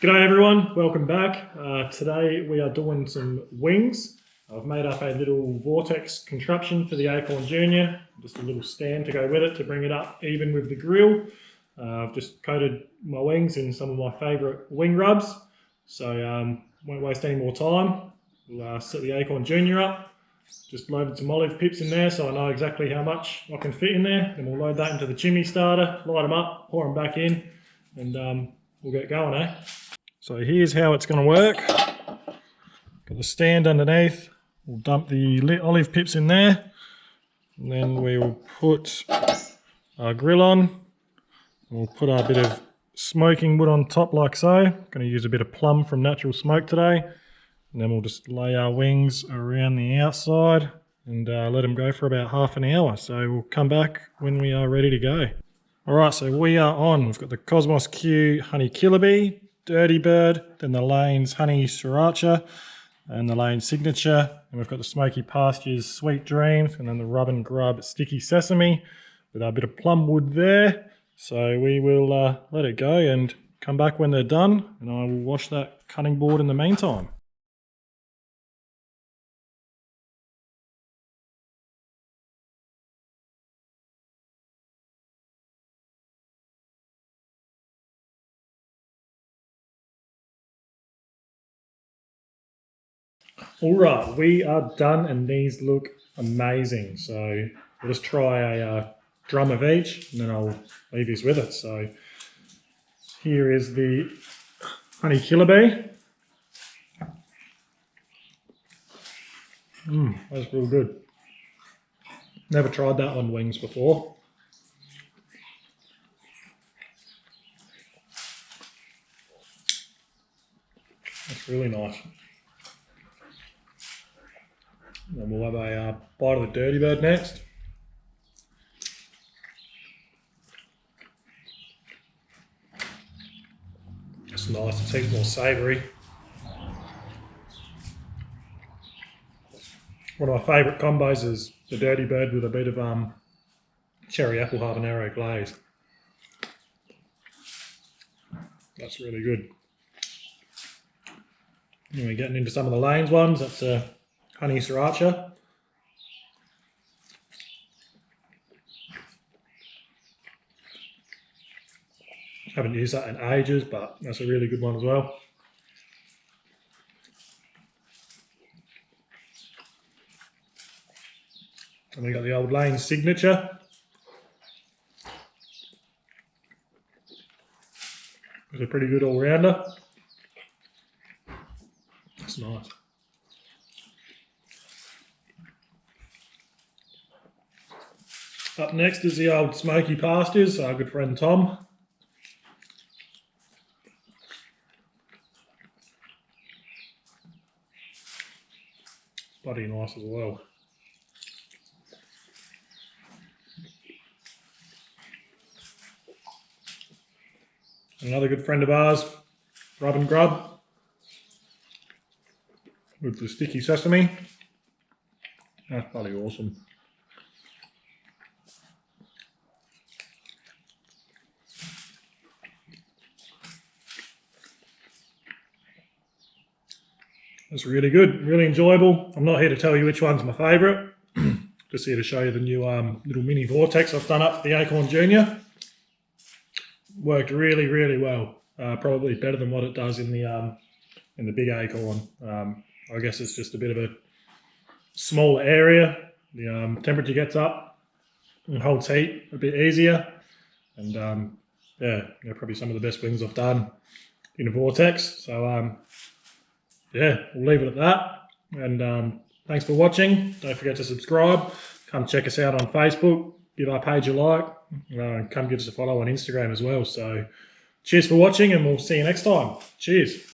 G'day everyone, welcome back. Today we are doing some wings. I've made up a little vortex contraption for the Akorn Jr. Just a little stand to go with it to bring it up even with the grill. I've just coated my wings in some of my favourite wing rubs. So won't waste any more time. We'll set the Akorn Jr up. Just loaded some olive pips in there so I know exactly how much I can fit in there. Then we'll load that into the chimney starter, light them up, pour them back in, and we'll get going, eh? So here's how it's going to work. Got the stand underneath. We'll dump the lit olive pips in there. And then we will put our grill on. We'll put our bit of smoking wood on top like so. Going to use a bit of plum from Natural Smoke today. And then we'll just lay our wings around the outside and let them go for about half an hour. So we'll come back when we are ready to go. Alright, so we are on. We've got the Cosmos Q Honey Killer Bee, Dirty Bird, then the Lane's Honey Sriracha, and the Lane's Signature. And we've got the Smoky Pastures Sweet Dreams, and then the Rub and Grub Sticky Sesame with our bit of plum wood there. So we will let it go and come back when they're done, and I will wash that cutting board in the meantime. Alright, we are done and these look amazing. So we'll just try a drum of each and then I'll leave this with it. So here is the Honey Killer Bee. That's real good. Never tried that on wings before. That's really nice. And we'll have a bite of the Dirty Bird next. It's nice, it's heaps more savoury. One of my favourite combos is the Dirty Bird with a bit of cherry apple habanero glaze. That's really good. And we're getting into some of the Lane's ones. That's Honey Sriracha. Haven't used that in ages, but that's a really good one as well. And we got the old Lane's Signature. It's a pretty good all-rounder. That's nice. Up next is the old Smoky Pastures, our good friend Tom. Bloody nice as well. Another good friend of ours, Rub and Grub, with the Sticky Sesame. That's bloody awesome. That's really good, really enjoyable. I'm not here to tell you which one's my favourite. Just here to show you the new little mini vortex I've done up for the Akorn Jr. Worked really, really well. Probably better than what it does in the big Akorn. I guess it's just a bit of a smaller area. The temperature gets up and holds heat a bit easier. And yeah, probably some of the best wings I've done in a vortex. So yeah, we'll leave it at that. And thanks for watching. Don't forget to subscribe. Come check us out on Facebook. Give our page a like. Come give us a follow on Instagram as well. So cheers for watching and we'll see you next time. Cheers.